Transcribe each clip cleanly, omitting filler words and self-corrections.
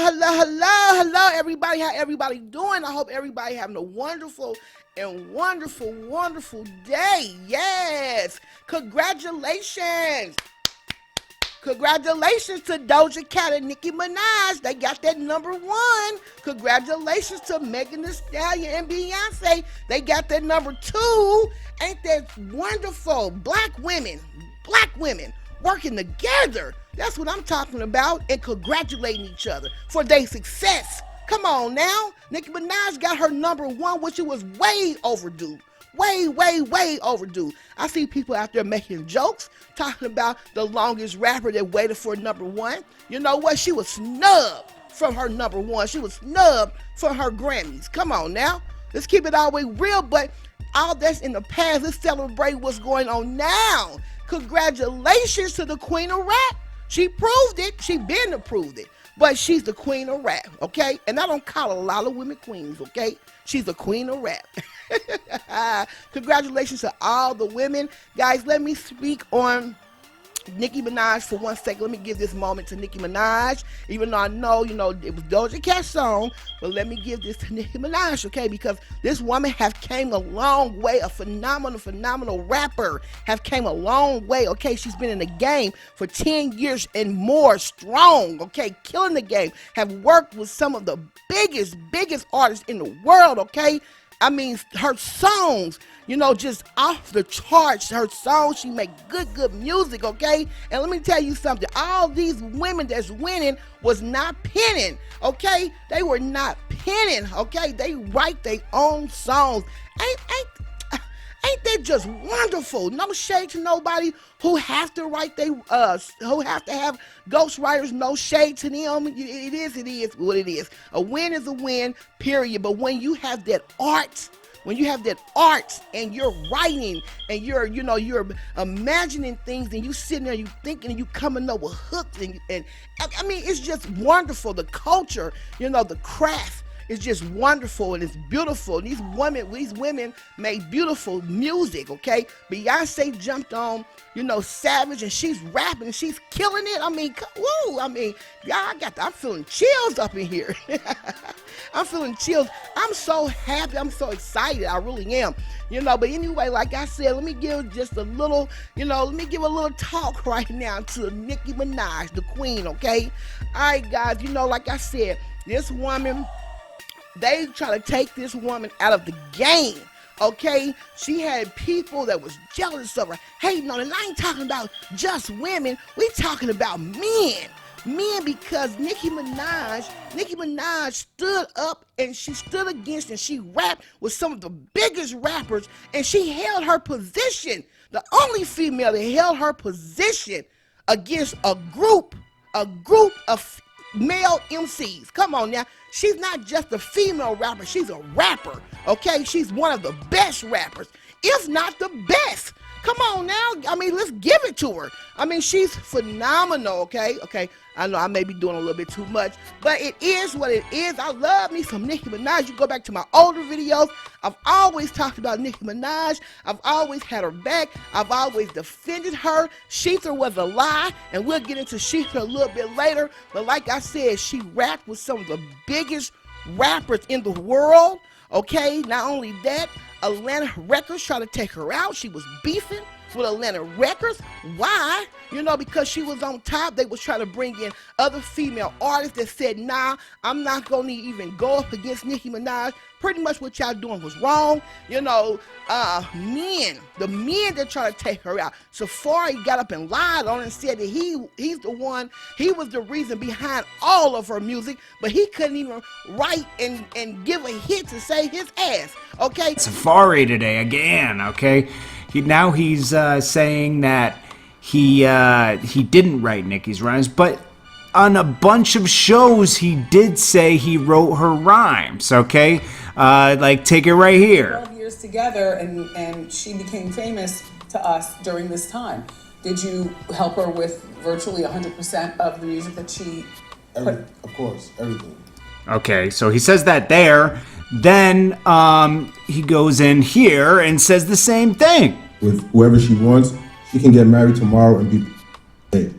Hello, everybody. How everybody doing? I hope everybody having a wonderful day. Yes. Congratulations. Congratulations to Doja Cat and Nicki Minaj. They got that #1. Congratulations to Megan Thee Stallion and Beyonce. They got that #2. Ain't that wonderful? Black women working together. That's what I'm talking about, and congratulating each other for their success. Come on now. Nicki Minaj got her #1, which it was way overdue. Way overdue. I see people out there making jokes, talking about the longest rapper that waited for #1. You know what? She was snubbed from her #1. She was snubbed for her Grammys. Come on now. Let's keep it all the way real, but all that's in the past. Let's celebrate what's going on now. Congratulations to the queen of rap. She proved it. She been to prove it. But she's the queen of rap, okay? And I don't call a lot of women queens, okay? She's the queen of rap. Congratulations to all the women. Guys, let me speak on Nicki Minaj for 1 second. Let me give this moment to Nicki Minaj. Even though I know, it was Doja Cat's song, but let me give this to Nicki Minaj, okay? Because this woman have came a long way, a phenomenal rapper, have came a long way, okay? She's been in the game for 10 years and more strong, okay? Killing the game. Have worked with some of the biggest artists in the world, okay? I mean, her songs, just off the charts. Her songs, she make good music, okay? And let me tell you something. All these women that's winning was not penning, okay? They were not penning, okay? They write their own songs. Ain't that just wonderful? No shade to nobody who have to write who have to have ghostwriters. No shade to them. It is what it is. A win is a win, period. But when you have that art, and you're writing and you're imagining things and you sitting there, you thinking and you coming up with hooks and I mean, it's just wonderful. The culture, the craft. It's just wonderful and it's beautiful. These women made beautiful music, okay? Beyonce jumped on, Savage, and she's rapping, she's killing it. I mean, woo! I mean, I'm feeling chills up in here. I'm feeling chills. I'm so happy. I'm so excited. I really am. But anyway, like I said, let me give just a little, let me give a little talk right now to Nicki Minaj, the queen, okay? All right, guys, like I said, this woman, they try to take this woman out of the game, okay? She had people that was jealous of her, hating on her. And I ain't talking about just women. We talking about men. Men, because Nicki Minaj stood up and she stood against and she rapped with some of the biggest rappers and she held her position. The only female that held her position against a group of male MCs. Come on now. She's not just a female rapper. She's a rapper, okay? She's one of the best rappers, if not the best. Come on now. I mean, let's give it to her. I mean, she's phenomenal, okay? Okay, I know I may be doing a little bit too much, but it is what it is. I love me some Nicki Minaj. You go back to my older videos. I've always talked about Nicki Minaj. I've always had her back. I've always defended her. Sheether was a lie, and we'll get into Sheether a little bit later. But like I said, she rapped with some of the biggest rappers in the world, okay? Not only that, Atlanta Records tried to take her out. She was beefing with Atlanta Records. Why? Because she was on top. They was trying to bring in other female artists that said, nah, I'm not going to even go up against Nicki Minaj. Pretty much what y'all doing was wrong. The men that try to take her out. Safari got up and lied on it and said that he was the reason behind all of her music, but he couldn't even write and give a hit to save his ass, okay? Safari today again, okay? He's saying that he didn't write Nicki's rhymes, but on a bunch of shows he did say he wrote her rhymes, okay? Take it right here. 12 years together, and she became famous to us during this time. Did you help her with virtually 100% of the music that she put? Of course, everything. Okay, so he says that there. Then he goes in here and says the same thing. With whoever she wants, she can get married tomorrow and be paid.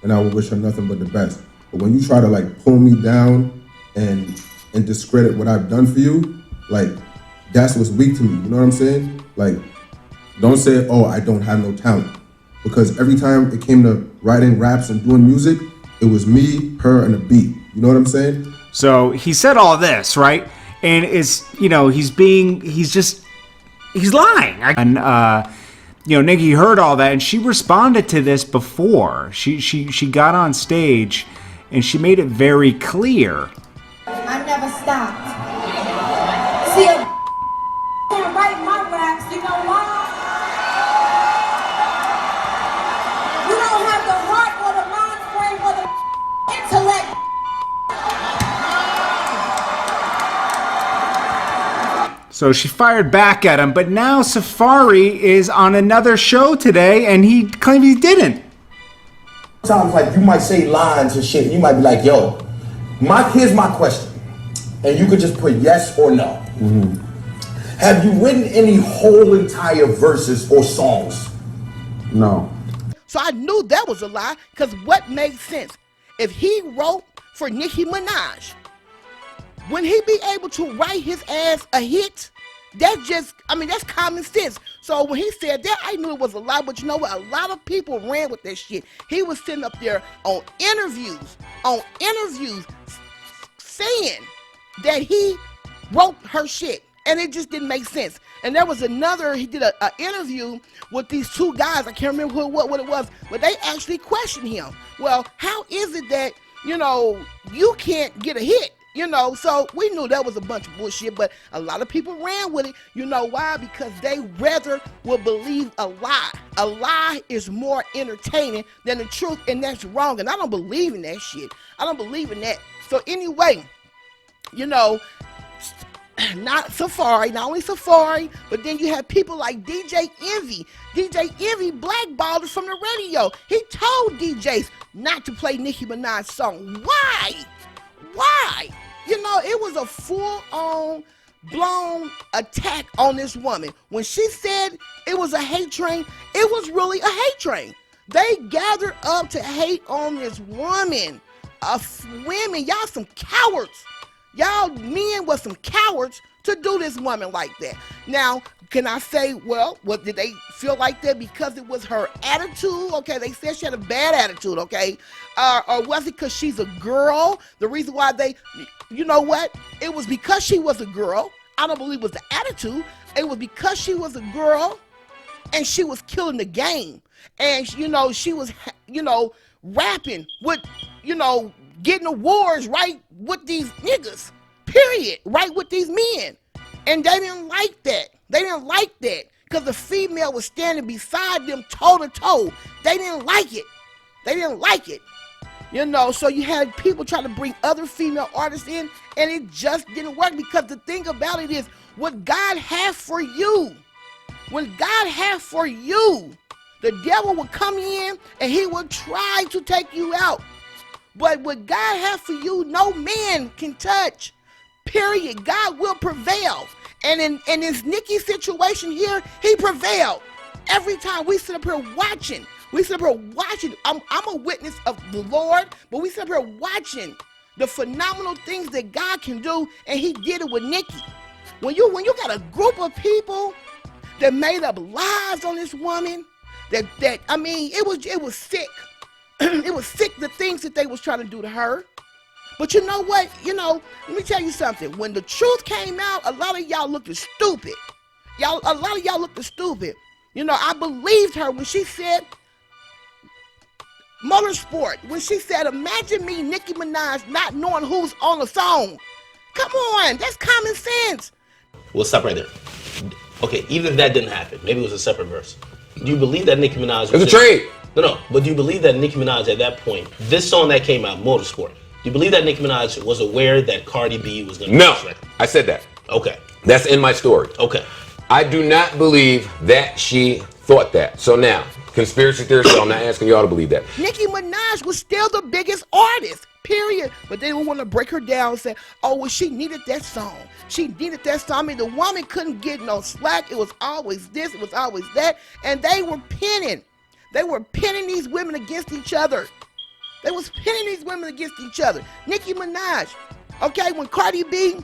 And I will wish her nothing but the best. But when you try to like pull me down and discredit what I've done for you, like that's what's weak to me. You know what I'm saying? Like, don't say, oh, I don't have no talent. Because every time it came to writing raps and doing music, it was me, her, and a beat. You know what I'm saying? So he said all this, right? And it's, you know, he's lying. And, you know, Nicki heard all that and she responded to this before. She got on stage and she made it very clear. I never stopped. See, I can't write my raps, you know why? You don't have the heart or the mind frame or the intellect. So she fired back at him, but now Safari is on another show today and he claimed he didn't. Sometimes, like, you might say lines and shit, and you might be like, yo, here's my question. And you could just put yes or no. Have you written any whole entire verses or songs? No. So I knew that was a lie, because what made sense? If he wrote for Nicki Minaj, wouldn't he be able to write his ass a hit? That's just, I mean, that's common sense. So when he said that, I knew it was a lie, but you know what? A lot of people ran with that shit. He was sitting up there on interviews, saying that he wrote her shit, and it just didn't make sense. And there was another, he did an interview with these two guys, I can't remember what it was, but they actually questioned him. Well, how is it that, you know, you can't get a hit? You know, so we knew that was a bunch of bullshit, but a lot of people ran with it. You know why? Because they rather will believe a lie. A lie is more entertaining than the truth, and that's wrong. And I don't believe in that shit. I don't believe in that. So anyway, you know, not only Safari, but then you have people like DJ Envy. DJ Envy blackballed us from the radio. He told DJs not to play Nicki Minaj's song. Why? Why? You know, it was a full-on, blown attack on this woman. When she said it was a hate train, it was really a hate train. They gathered up to hate on this woman. Women, y'all some cowards. Y'all men were some cowards to do this woman like that. Now, can I say, well, what did they feel like that because it was her attitude? Okay, they said she had a bad attitude, okay? Or was it because she's a girl? The reason why you know what? It was because she was a girl. I don't believe it was the attitude. It was because she was a girl and she was killing the game. And, you know, she was, you know, rapping with, you know, getting awards right with these niggas, period, right with these men. And they didn't like that. They didn't like that because the female was standing beside them toe to toe. They didn't like it. They didn't like it. You know, so you had people trying to bring other female artists in, and it just didn't work because the thing about it is what God has for you, when God has for you, the devil will come in and he will try to take you out. But what God has for you, no man can touch. Period. God will prevail. And in this Nicki situation here, he prevailed. Every time we sit up here watching, I'm a witness of the Lord, but we sit up here watching the phenomenal things that God can do, and he did it with Nicki. When you got a group of people that made up lies on this woman, that I mean, it was sick. It was sick, the things that they was trying to do to her. But you know what? You know, let me tell you something. When the truth came out, a lot of y'all looked stupid. A lot of y'all looked stupid. You know, I believed her when she said motorsport. When she said, imagine me, Nicki Minaj, not knowing who's on the song. Come on, that's common sense. We'll stop right there. Okay, even if that didn't happen, maybe it was a separate verse. Do you believe that Nicki Minaj was... It's a trade. No, but do you believe that Nicki Minaj at that point, this song that came out, Motorsport, do you believe that Nicki Minaj was aware that Cardi B was going to... No, I said that. Okay. That's in my story. Okay. I do not believe that she thought that. So now, conspiracy theory, so I'm not asking y'all to believe that. Nicki Minaj was still the biggest artist, period. But they don't want to break her down and say, oh, well, she needed that song. She needed that song. I mean, the woman couldn't get no slack. It was always this, it was always that. And they were pinning. They were pinning these women against each other. They was pitting these women against each other. Nicki Minaj, okay, when Cardi B,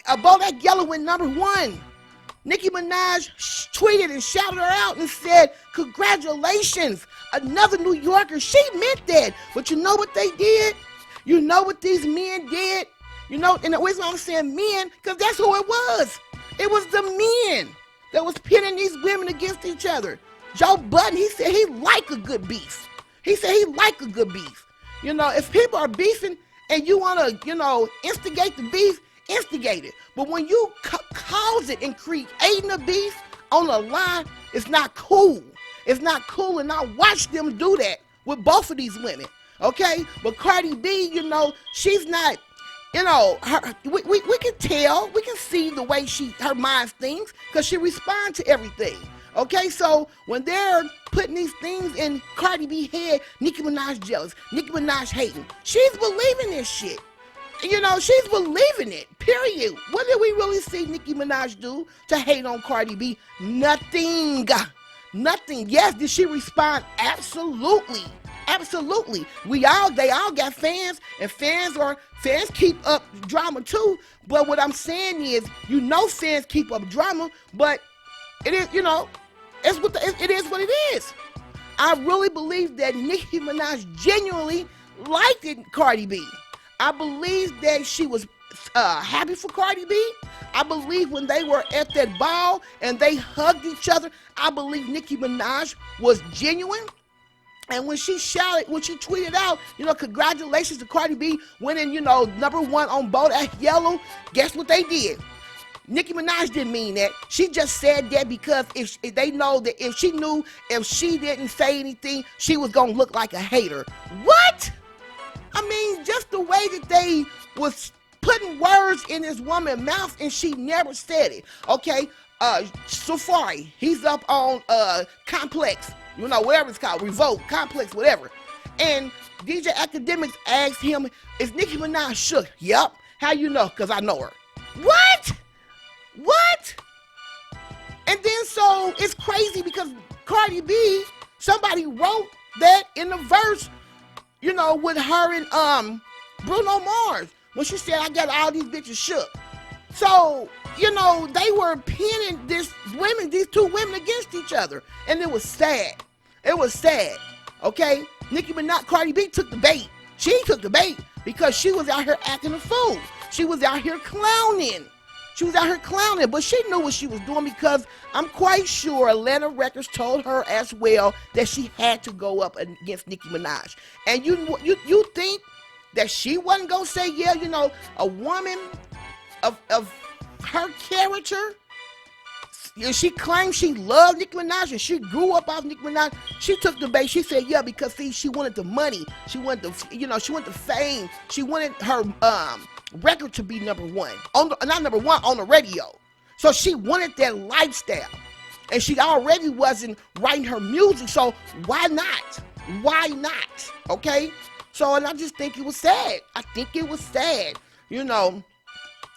Bodak Yellow went #1. Nicki Minaj tweeted and shouted her out and said, congratulations, another New Yorker. She meant that. But you know what they did? You know what these men did? You know, and the reason I'm saying men, because that's who it was. It was the men that was pitting these women against each other. Joe Budden, he said he like a good beef. He said he like a good beef. You know, if people are beefing and you want to, you know, instigate the beef, instigate it. But when you cause it and creating a beef on a lie, it's not cool. It's not cool, and I watched them do that with both of these women, okay? But Cardi B, you know, she's not, you know, we can tell, we can see the way her mind thinks because she responds to everything, okay? So when they're putting these things in Cardi B's head, Nicki Minaj jealous, Nicki Minaj hating, she's believing this shit. You know, she's believing it, period. What did we really see Nicki Minaj do to hate on Cardi B? Nothing. Nothing. Yes, did she respond? Absolutely. Absolutely. They all got fans, and fans keep up drama too. But what I'm saying is, you know, fans keep up drama, but it is, you know, it is what it is. I really believe that Nicki Minaj genuinely liked Cardi B. I believe that she was happy for Cardi B. I believe when they were at that ball and they hugged each other, I believe Nicki Minaj was genuine. And when she tweeted out, you know, congratulations to Cardi B winning, you know, #1 on Bodak Yellow, guess what they did? Nicki Minaj didn't mean that. She just said that because if they know that if she didn't say anything, she was going to look like a hater. What? I mean, just the way that they was putting words in this woman's mouth and she never said it. Okay, Safari, he's up on Complex, you know, whatever it's called, Revolt, Complex, whatever. And DJ Academics asked him, is Nicki Minaj shook? Yup. How you know? Because I know her. What? What? And then so it's crazy because Cardi B, somebody wrote that in the verse, you know, with her and Bruno Mars, when she said, I got all these bitches shook. So, you know, they were pinning these two women against each other. And it was sad. It was sad, okay? Nicki Minaj, Cardi B took the bait. She took the bait because she was out here acting a fool. She was out here clowning. But she knew what she was doing because I'm quite sure Atlanta Records told her as well that she had to go up against Nicki Minaj. And you think that she wasn't gonna say, yeah, you know, a woman of her character, she claimed she loved Nicki Minaj and she grew up off Nicki Minaj. She took the bait. She said, yeah, because see, she wanted the money. She wanted the, you know, she wanted the fame. She wanted her record to be #1 on the radio. So she wanted that lifestyle, and she already wasn't writing her music. So why not? Okay. So and I just think it was sad. You know,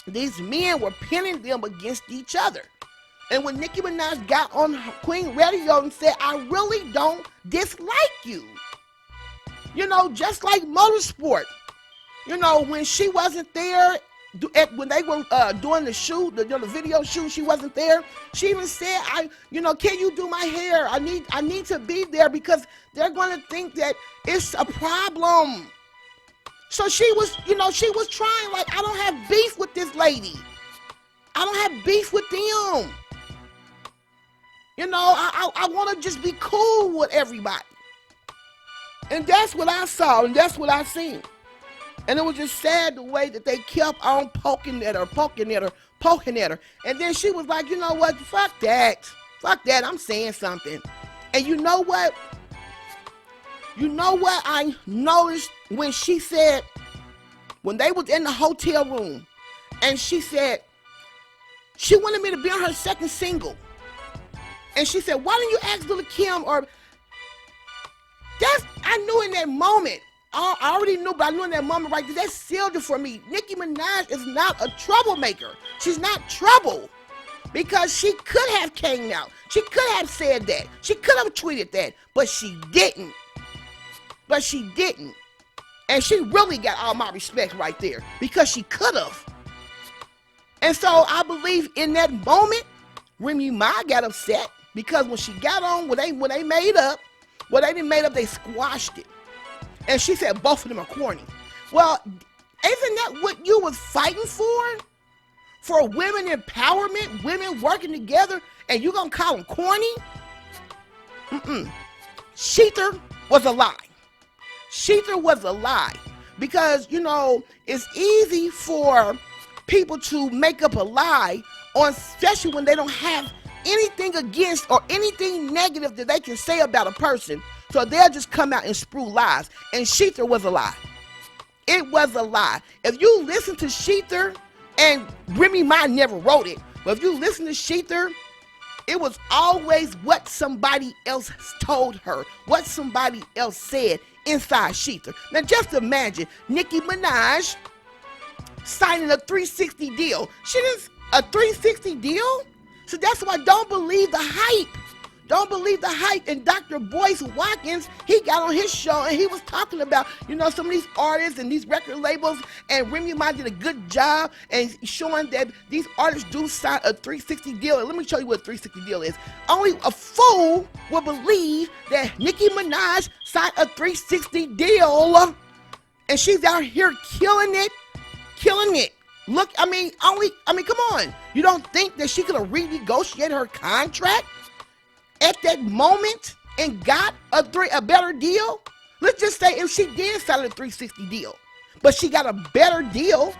these men were pinning them against each other. And when Nicki Minaj got on Queen Radio and said, I really don't dislike you. You know, just like Motorsport. You know, when she wasn't there, when they were doing the shoot, the video shoot, she wasn't there. She even said, can you do my hair? I need to be there because they're going to think that it's a problem. So she was trying, like, I don't have beef with this lady. I don't have beef with them. You know, I want to just be cool with everybody. And that's what I saw, and that's what I seen. And it was just sad the way that they kept on poking at her. And then she was like, you know what, fuck that, I'm saying something. And you know what I noticed when she said, when they was in the hotel room, and she said, she wanted me to be on her second single. And she said, why didn't you ask Lil' Kim? I knew in that moment, I already knew, but I knew in that moment right there, that sealed it for me. Nicki Minaj is not a troublemaker. She's not trouble. Because she could have came out. She could have said that. She could have tweeted that. But she didn't. but she didn't. And she really got all my respect right there because she could have. And so I believe in that moment, Remy Ma got upset because when she got on, when they made up, they squashed it. And she said both of them are corny. Well, isn't that what you was fighting for? For women empowerment, women working together, and you gonna call them corny? Sheether was a lie. Sheether was a lie. Because, you know, it's easy for people to make up a lie, especially when they don't have anything against or anything negative that they can say about a person. So they'll just come out and sprue lies. And Sheether was a lie. It was a lie. If you listen to Sheether, and Remy Ma never wrote it, but if you listen to Sheether, it was always what somebody else told her, what somebody else said inside Sheether. Now just imagine Nicki Minaj signing a 360 deal. She didn't, a 360 deal? So that's why don't believe the hype. Don't believe the hype. And Dr. Boyce Watkins, he got on his show and he was talking about, you know, some of these artists and these record labels, and Remy Ma did a good job and showing that these artists do sign a 360 deal. And let me show you what a 360 deal is. Only a fool will believe that Nicki Minaj signed a 360 deal and she's out here killing it. Look, I mean, come on. You don't think that she could have renegotiated her contract at that moment and got a better deal? Let's just say if she did sign a 360 deal, but she got a better deal.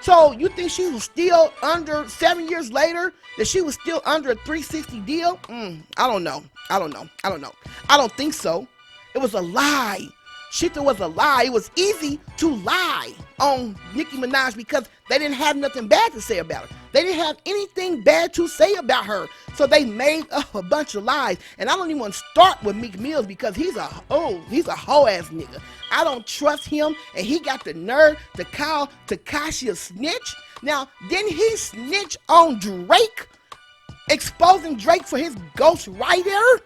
So you think she was still under 7 years later, that she was still under a 360 deal? I don't know. I don't think so. It was a lie. Sheether was a lie. It was easy to lie on Nicki Minaj because they didn't have nothing bad to say about her. They didn't have anything bad to say about her. So they made up a bunch of lies. And I don't even want to start with Meek Mills because he's a hoe-ass nigga. I don't trust him, and he got the nerve to call Tekashi a snitch. Now, didn't he snitch on Drake, exposing Drake for his ghostwriter?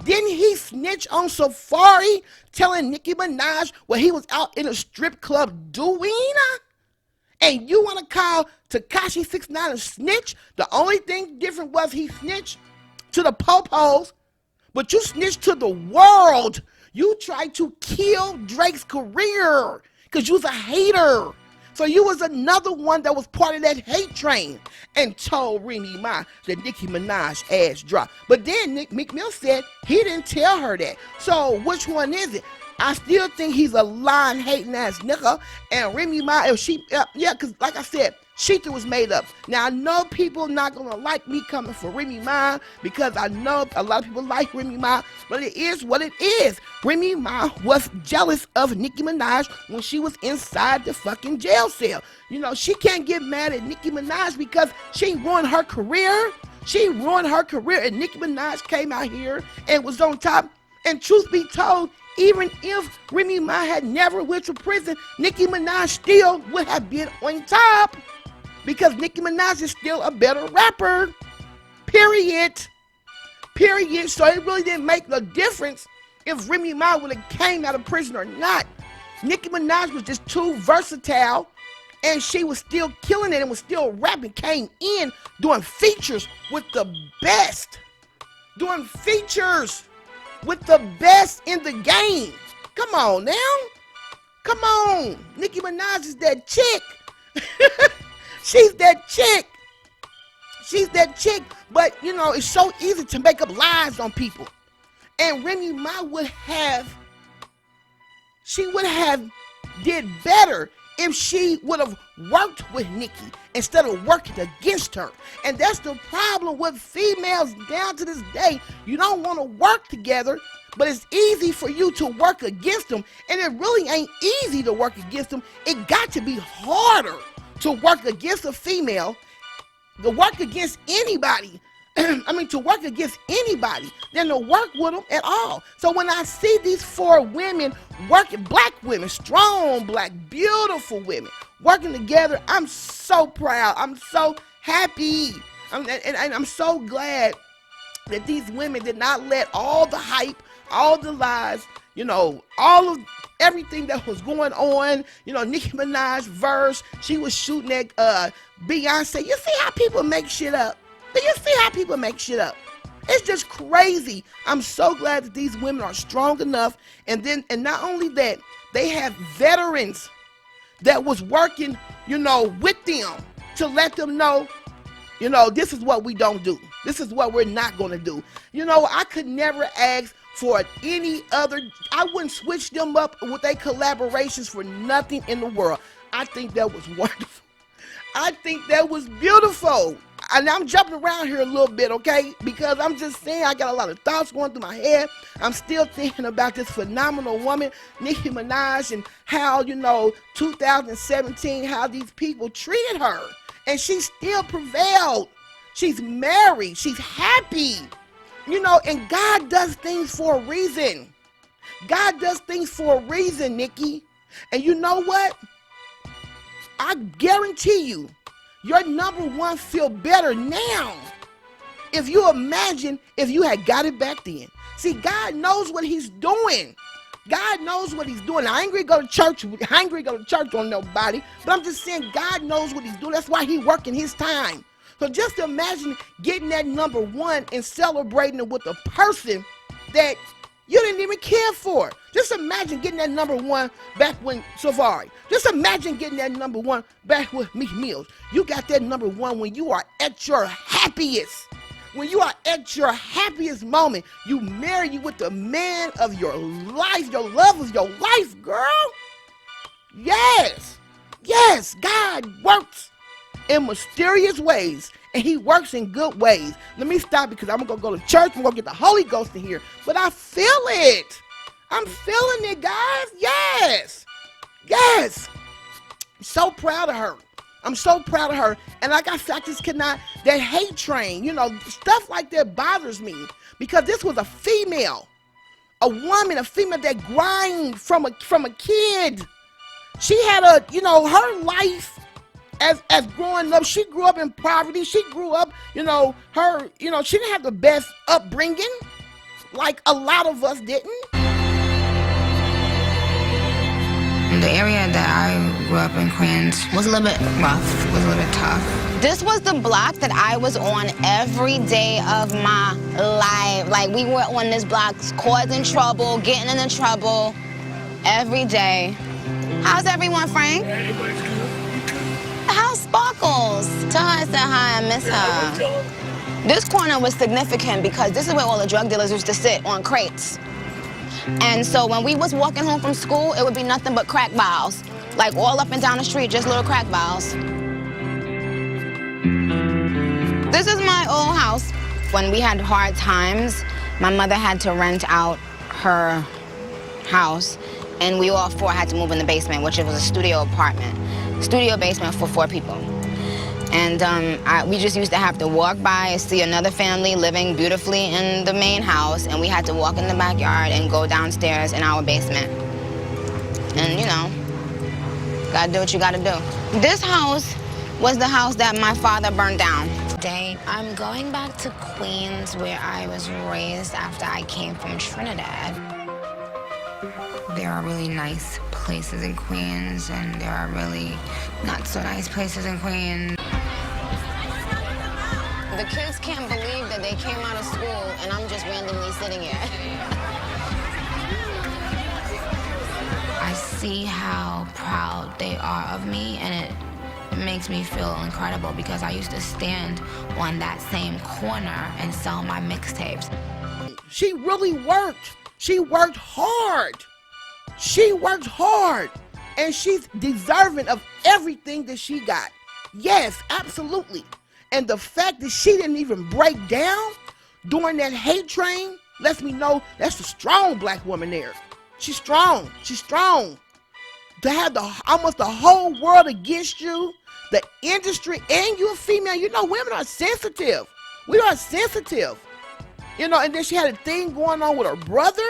Didn't he snitch on Safari, telling Nicki Minaj what he was out in a strip club doing? And you want to call Tekashi 6ix9ine a snitch? The only thing different was he snitched to the popos, but you snitched to the world. You tried to kill Drake's career because you was a hater. So you was another one that was part of that hate train and told Remy Ma that Nicki Minaj ass dropped. But then Meek Mill said he didn't tell her that. So which one is it? I still think he's a lying, hating ass nigga. And Remy Ma, if she, because like I said, Sheether was made up. Now I know people not gonna like me coming for Remy Ma because I know a lot of people like Remy Ma, but it is what it is. Remy Ma was jealous of Nicki Minaj when she was inside the fucking jail cell. You know, she can't get mad at Nicki Minaj because she ruined her career. She ruined her career, and Nicki Minaj came out here and was on top. And truth be told, even if Remy Ma had never went to prison, Nicki Minaj still would have been on top because Nicki Minaj is still a better rapper. Period. So it really didn't make no difference if Remy Ma would have came out of prison or not. Nicki Minaj was just too versatile, and she was still killing it and was still rapping, came in doing features with the best. Doing features with the best in the game. Come on now. Come on. Nicki Minaj is that chick. She's that chick. She's that chick. But, you know, it's so easy to make up lies on people. And Remy Ma would have did better if she would have worked with Nicki instead of working against her. And that's the problem with females down to this day. You don't want to work together, but it's easy for you to work against them. And it really ain't easy to work against them. It got to be harder to work against a female, to work against anybody. To work against anybody than to work with them at all. So when I see these four women working, black women, strong black, beautiful women, working together, I'm so proud. I'm so happy. And I'm so glad that these women did not let all the hype, all the lies, you know, all of everything that was going on, you know, Nicki Minaj verse, she was shooting at Beyonce. You see how people make shit up? Do you see how people make shit up? It's just crazy. I'm so glad that these women are strong enough, and not only that, they have veterans that was working, you know, with them to let them know, you know, this is what we don't do. This is what we're not going to do. You know, I could never ask for any other, I wouldn't switch them up with their collaborations for nothing in the world. I think that was wonderful. I think that was beautiful. And I'm jumping around here a little bit, okay? Because I'm just saying I got a lot of thoughts going through my head. I'm still thinking about this phenomenal woman, Nicki Minaj, and how, you know, 2017, how these people treated her. And she still prevailed. She's married. She's happy. You know, and God does things for a reason. God does things for a reason, Nicki. And you know what? I guarantee you, your number one feel better now if you imagine if you had got it back then. See, God knows what he's doing. God knows what he's doing. I ain't gonna go to church. I ain't gonna go to church on nobody. But I'm just saying God knows what he's doing. That's why he's working his time. So just imagine getting that number one and celebrating it with a person that you didn't even care for. Just imagine getting that number one back when Safari. Just imagine getting that number one back with Meek Mills. You got that number one when you are at your happiest. When you are at your happiest moment, you marry you with the man of your life, your love of your life, girl. Yes. Yes, God works in mysterious ways, and he works in good ways. Let me stop because I'm gonna go to church. I'm gonna get the Holy Ghost in here, but I feel it. I'm feeling it, guys. Yes, yes. I'm so proud of her. I'm so proud of her. And like I said, I just cannot. That hate train, you know, stuff like that bothers me because this was a female, a woman, a female that grind from a kid. She had a, you know, her life. As growing up, she grew up in poverty. She grew up, you know, she didn't have the best upbringing, like a lot of us didn't. The area that I grew up in, Queens, was a little bit rough, was a little bit tough. This was the block that I was on every day of my life. Like, we were on this block causing trouble, getting into trouble every day. How's everyone, Frank? Everybody's good. How's Sparkles? Tell her I said hi, I miss her. This corner was significant because this is where all the drug dealers used to sit on crates. And so when we was walking home from school, it would be nothing but crack vials. Like all up and down the street, just little crack vials. This is my old house. When we had hard times, my mother had to rent out her house, and we all four had to move in the basement, which was a studio apartment. Studio basement for 4 people. And we just used to have to walk by and see another family living beautifully in the main house, and we had to walk in the backyard and go downstairs in our basement. And, you know, gotta do what you gotta do. This house was the house that my father burned down. Today, I'm going back to Queens, where I was raised after I came from Trinidad. There are really nice places in Queens, and there are really not so nice places in Queens. The kids can't believe that they came out of school and I'm just randomly sitting here. I see how proud they are of me, and it makes me feel incredible because I used to stand on that same corner and sell my mixtapes. She really worked. She worked hard. She worked hard, and she's deserving of everything that she got. Yes, absolutely. And the fact that she didn't even break down during that hate train lets me know that's a strong black woman there. She's strong. She's strong. To have almost the whole world against you, the industry, and you're a female. You know, women are sensitive. We are sensitive. You know, and then she had a thing going on with her brother.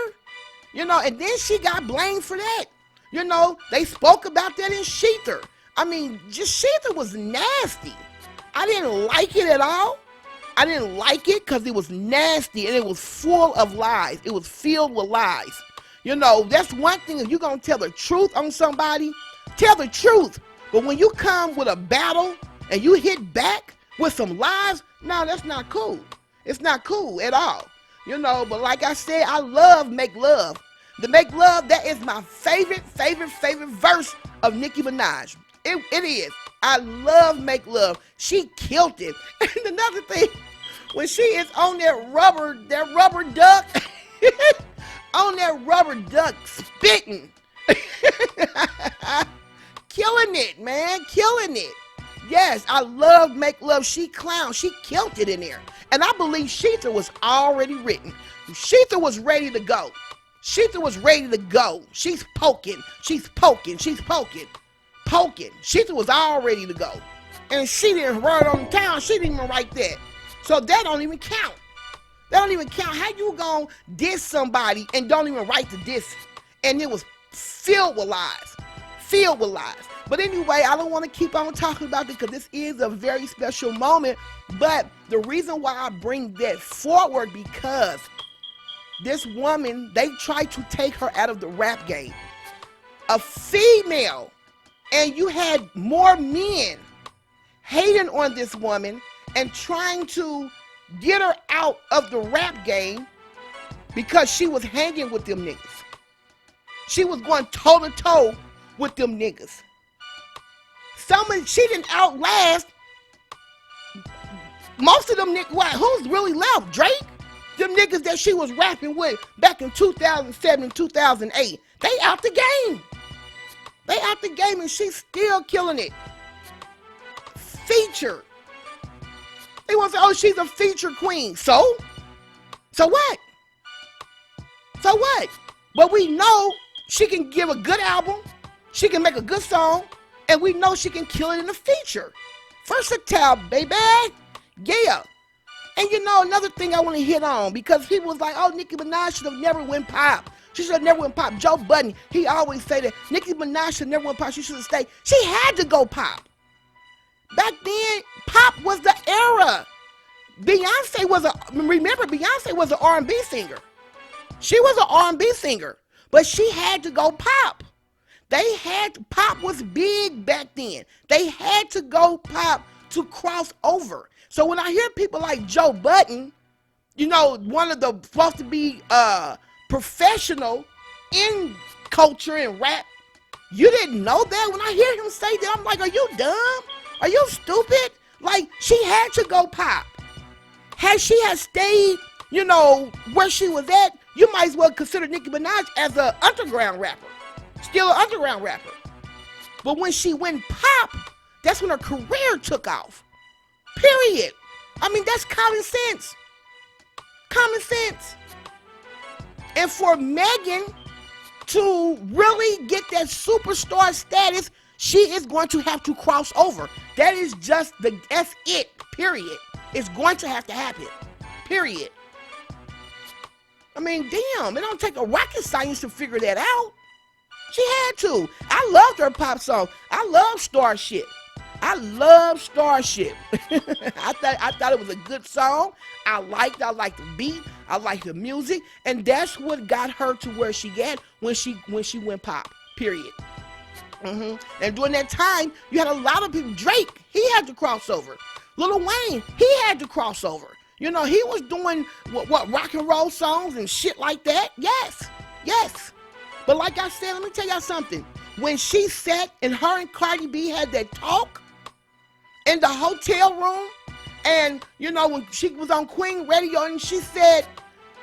You know, and then she got blamed for that. You know, they spoke about that in Sheether. I mean, just Sheether was nasty. I didn't like it at all. I didn't like it because it was nasty and it was full of lies. It was filled with lies. You know, that's one thing. If you're going to tell the truth on somebody, tell the truth. But when you come with a battle and you hit back with some lies, no, that's not cool. It's not cool at all. You know, but like I said, I love Make Love. The Make Love, that is my favorite verse of Nicki Minaj. It is. I love Make Love. She killed it. And another thing, when she is on that rubber duck, on that rubber duck spitting. Killing it, man. Killing it. Yes, I love Make Love. She clown. She killed it in there. And I believe Sheetha was already written. Sheetha was ready to go. Sheetha was ready to go. She's poking. She's poking. She's poking. Poking. Sheetha was all ready to go. And she didn't run on the town. She didn't even write that. So that don't even count. That don't even count. How you gonna diss somebody and don't even write the diss? And it was filled with lies. Filled with lies. But anyway, I don't want to keep on talking about it because this is a very special moment. But the reason why I bring that forward, because this woman, they tried to take her out of the rap game. A female, and you had more men hating on this woman and trying to get her out of the rap game because she was hanging with them niggas. She was going toe to toe with them niggas. She didn't outlast most of them niggas. What? Who's really left? Drake? Them niggas that she was rapping with back in 2007 and 2008. They out the game. They out the game and she's still killing it. Feature. They want to say, oh, she's a feature queen. So what? So what? But we know she can give a good album. She can make a good song. And we know she can kill it in a feature. Versatile, baby. Yeah. And you know, another thing I want to hit on, because people was like, oh, Nicki Minaj should have never went pop. She should have never went pop. Joe Budden, he always say that Nicki Minaj should never went pop. She should have stayed. She had to go pop. Back then, pop was the era. Beyonce was an R&B singer. She was an R&B singer, but she had to go pop. Pop was big back then. They had to go pop to cross over. So when I hear people like Joe Budden, you know, one of the supposed to be professional in culture and rap, you didn't know that? When I hear him say that, I'm like, are you dumb? Are you stupid? Like, she had to go pop. Had she had stayed, you know, where she was at, you might as well consider Nicki Minaj as an underground rapper. Still an underground rapper. But when she went pop, that's when her career took off. Period. I mean, that's common sense. Common sense. And for Megan to really get that superstar status, she is going to have to cross over. That's it. Period. It's going to have to happen. Period. I mean, damn, it don't take a rocket science to figure that out. She had to. I loved her pop song. I love Starship. I love Starship. I thought it was a good song. I liked the beat. I liked the music, and that's what got her to where she got when she went pop. Period. And during that time, you had a lot of people. Drake, he had to cross over. Lil Wayne, he had to cross over. You know, he was doing what rock and roll songs and shit like that. Yes. But like I said, let me tell y'all something. When she sat and her and Cardi B had that talk in the hotel room, and you know, when she was on Queen Radio and she said,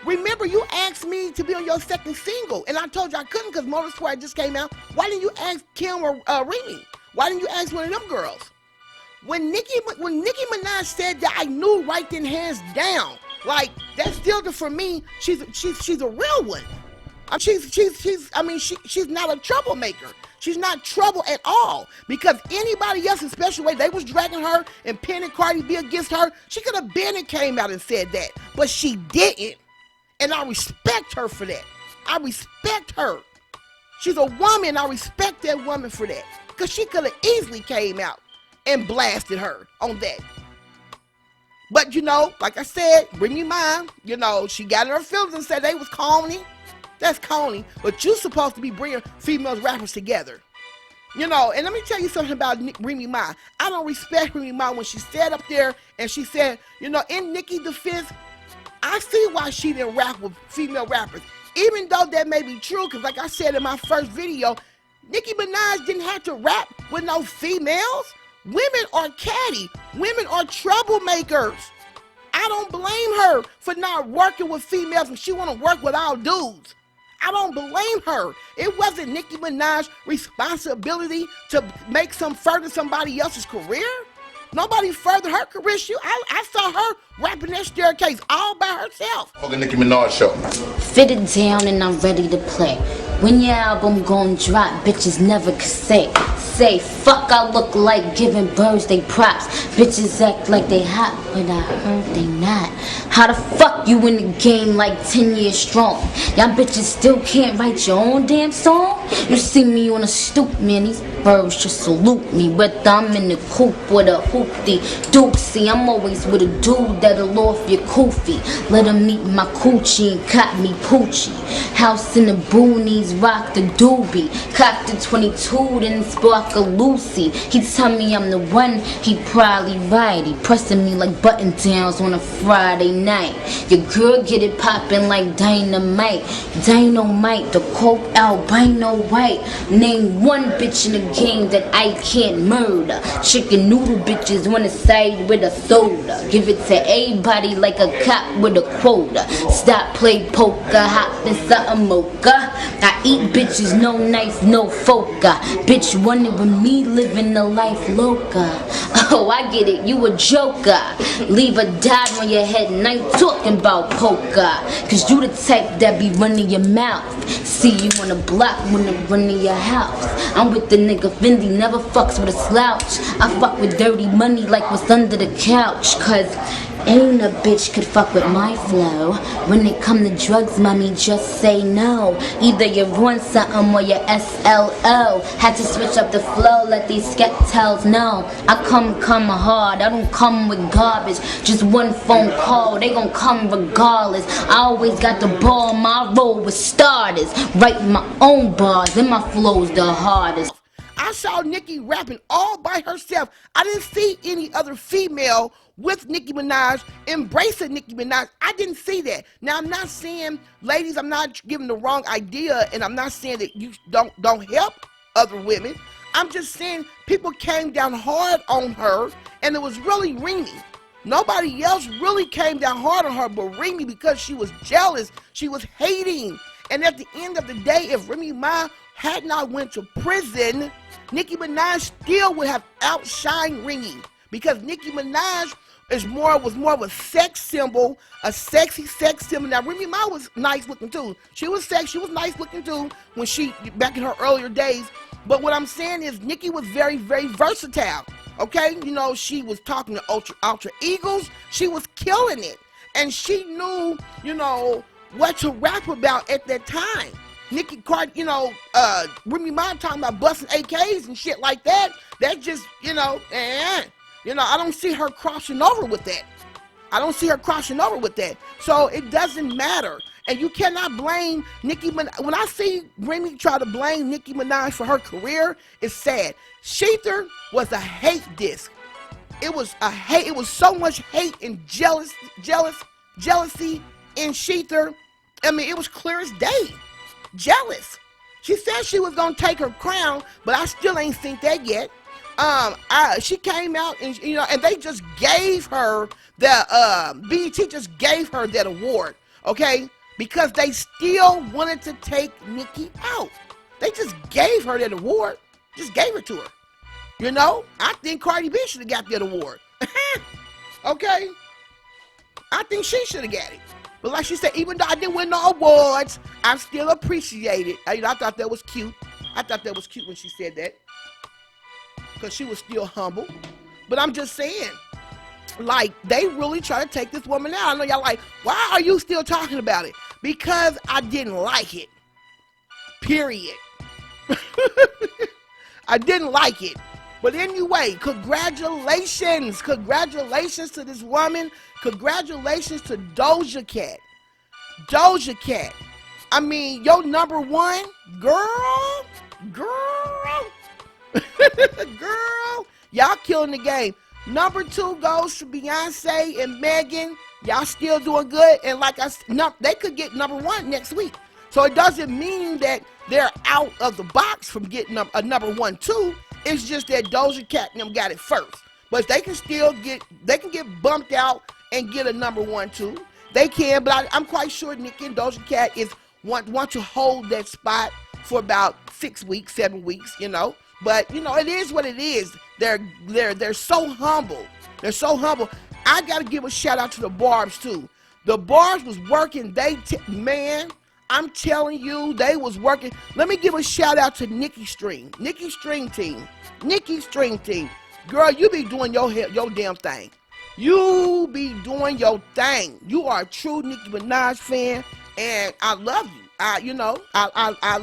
remember you asked me to be on your second single, and I told you I couldn't because Motorsport just came out. Why didn't you ask Kim or Remy? Why didn't you ask one of them girls? When Nicki Minaj said that, I knew right then, hands down, like that's still for me. She's a real one. She's not a troublemaker. She's not trouble at all. Because anybody else, especially the way they was dragging her and pinning Cardi B against her, she could have been and came out and said that. But she didn't. And I respect her for that. I respect her. She's a woman. I respect that woman for that. Because she could have easily came out and blasted her on that. But, you know, like I said, bring me mine. You know, she got in her feelings and said they was corny. That's corny. But you supposed to be bringing female rappers together. You know, and let me tell you something about Remy Ma. I don't respect Remy Ma when she sat up there and she said, you know, in Nicki's defense, I see why she didn't rap with female rappers. Even though that may be true, because like I said in my first video, Nicki Minaj didn't have to rap with no females. Women are catty. Women are troublemakers. I don't blame her for not working with females when she want to work with all dudes. I don't blame her. It wasn't Nicki Minaj's responsibility to make further somebody else's career. Nobody furthered her career. I saw her rapping that staircase all by herself. Fucking Nicki Minaj show. Fitted down and I'm ready to play. When your album gon' drop, bitches never could say fuck I look like giving birds they props. Bitches act like they hot, but I heard they not. How the fuck you in the game like 10 years strong? Y'all bitches still can't write your own damn song? You see me on a stoop, man, these birds just salute me. Whether I'm in the coop with a hoopty dooksy, I'm always with a dude that'll off your koofy. Let him meet my coochie and cop me poochie. House in the boonies, rock the doobie. Cock the 22, then spark a Lucy. He tell me I'm the one, he probably right. He pressing me like button downs on a Friday night. Your girl get it poppin' like dynamite. Dynamite, the coke albino white. Name one bitch in the game that I can't murder. Chicken noodle bitches wanna side with a soda. Give it to everybody like a cop with a quota. Stop play poker, hop in something mocha. I eat bitches, no knife, no foca. Bitch wanted with me living the life loca. Oh, I get it, you a joker. Leave a dot on your head and I ain't talking about poker. Cause you the type that be running your mouth. See you on the block when I'm running your house. I'm with the nigga Fendi, never fucks with a slouch. I fuck with dirty money like what's under the couch. Cause ain't a bitch could fuck with my flow. When it come to drugs, mommy, just say no. Either you're on something or you're SLO. Had to switch up the flow, let these skeptics know. I come hard, I don't come with garbage. Just one phone call, they gon' come regardless. I always got the ball, my role with starters. Write my own bars, and my flow's the hardest. I saw Nicki rapping all by herself. I didn't see any other female with Nicki Minaj embracing Nicki Minaj. I didn't see that. Now, I'm not saying, ladies, I'm not giving the wrong idea, and I'm not saying that you don't help other women. I'm just saying people came down hard on her, and it was really Remy. Nobody else really came down hard on her but Remy, because she was jealous. She was hating. And at the end of the day, if Remy Ma had not went to prison, Nicki Minaj still would have outshined Remy, because Nicki Minaj was more of a sex symbol, a sexy sex symbol. Now, Remy Ma was nice looking too. She was sexy, she was nice looking too back in her earlier days. But what I'm saying is Nicki was very, very versatile. Okay, you know, she was talking to Ultra Eagles. She was killing it, and she knew, you know, what to rap about at that time. Nicki Carter, you know, Remy Ma talking about busting AKs and shit like that. That just, you know, I don't see her crossing over with that. I don't see her crossing over with that. So it doesn't matter. And you cannot blame Nicki Minaj. When I see Remy try to blame Nicki Minaj for her career, it's sad. Sheether was a hate disc. It was a hate. It was so much hate and jealousy in Sheether. I mean, it was clear as day. Jealous. She said she was gonna take her crown, but I still ain't seen that yet. She came out and, you know, and they just gave her the BET just gave her that award, okay? Because they still wanted to take Nicki out. They just gave her that award. Just gave it to her. You know, I think Cardi B should have got that award. Okay? I think she should have got it. But like she said, even though I didn't win no awards, I still appreciate it. I thought that was cute. I thought that was cute when she said that, because she was still humble. But I'm just saying, like, they really try to take this woman out. I know y'all like, why are you still talking about it? Because I didn't like it. Period. I didn't like it. But anyway, congratulations. Congratulations to this woman. Congratulations to Doja Cat. Doja Cat. I mean, your number one, girl, y'all killing the game. Number 2 goes to Beyonce and Megan. Y'all still doing good. And like I said, they could get number 1 next week. So it doesn't mean that they're out of the box from getting a number 1, 2. It's just that Doja Cat and them got it first. But they can still get bumped out and get a number 1, 2. They can, but I'm quite sure Nicki and Doja Cat want to hold that spot for about 6 weeks, 7 weeks, you know. But you know, it is what it is. They're so humble. They're so humble. I gotta give a shout out to the Barbs too. The Barbs was working. Man, I'm telling you, they was working. Let me give a shout out to Nicki String Team. Girl, you be doing your damn thing. You be doing your thing. You are a true Nicki Minaj fan, and I love you. I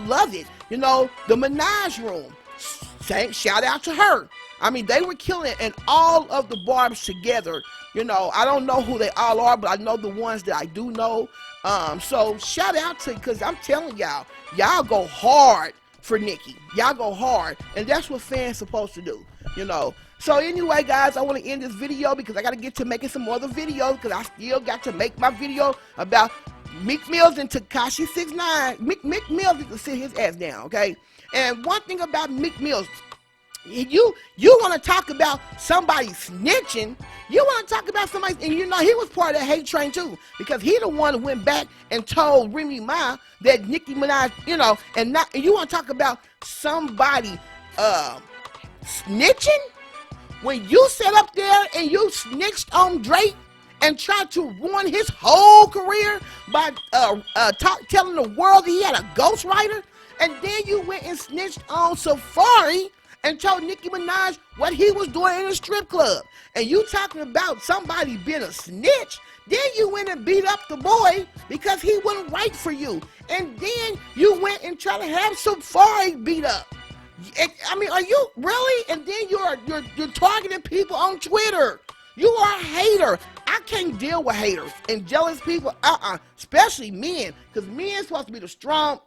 love it. You know, the Minaj Room. Shout out to her. I mean, they were killing it, and all of the Barbs together. You know, I don't know who they all are, but I know the ones that I do know. So shout out to, because I'm telling y'all go hard for Nicki. Y'all go hard, and that's what fans supposed to do, you know. So anyway, guys, I want to end this video because I got to get to making some other videos because I still got to make my video about Meek Mills and Tekashi 6ix9ine. Meek Mills needs to sit his ass down, okay? And one thing about Meek Mills, you want to talk about somebody snitching. You want to talk about somebody, and you know he was part of the hate train too, because he the one who went back and told Remy Ma that Nicki Minaj, you know, and you want to talk about somebody snitching when you sat up there and you snitched on Drake and tried to ruin his whole career by telling the world that he had a ghostwriter, and then you went and snitched on Safari and told Nicki Minaj what he was doing in a strip club. And you talking about somebody being a snitch, then you went and beat up the boy because he wasn't right for you. And then you went and tried to have Safari beat up. I mean, are you really? And then you're targeting people on Twitter. You are a hater. I can't deal with haters and jealous people. Especially men, because men supposed to be the strong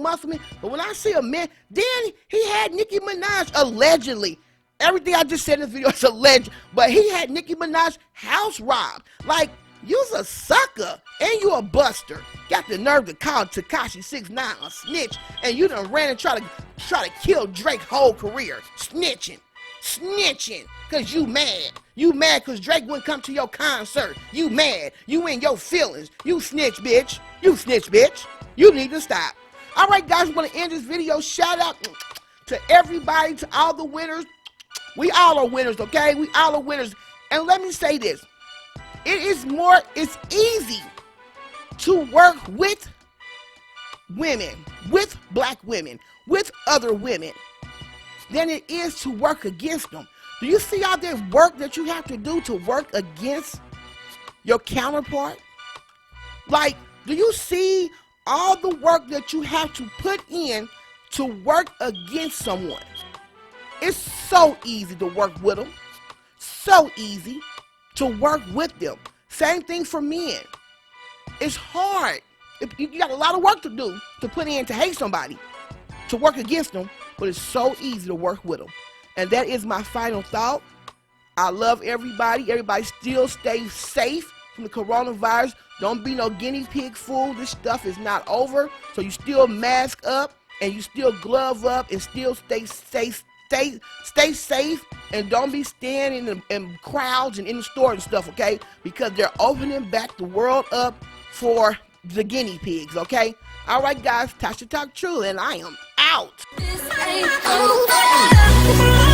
muscle men. But when I see a man, then he had Nicki Minaj allegedly. Everything I just said in this video is alleged, but he had Nicki Minaj house robbed. Like, you's a sucker and you a buster. Got the nerve to call Tekashi 6ix9ine a snitch, and you done ran and try to kill Drake's whole career. Snitching, cause you mad. You mad cause Drake wouldn't come to your concert. You mad. You in your feelings. You snitch, bitch. You need to stop. All right, guys, we want to end this video. Shout out to everybody, to all the winners. We all are winners, okay? We all are winners. And let me say this. It's easy to work with women, with black women, with other women, than it is to work against them. Do you see all that work that you have to do to work against your counterpart? Like, do you see all the work that you have to put in to work against someone? It's so easy to work with them. So easy to work with them. Same thing for men. It's hard. You got a lot of work to do to put in to hate somebody, to work against them, but it's so easy to work with them. And that is my final thought. I love everybody. Everybody still stay safe from the coronavirus. Don't be no guinea pig fool. This stuff is not over. So you still mask up and you still glove up and still stay safe. Stay safe and don't be standing in crowds and in the store and stuff, okay? Because they're opening back the world up for the guinea pigs, okay? All right, guys, Tasha Talk True, and I am out. This ain't over.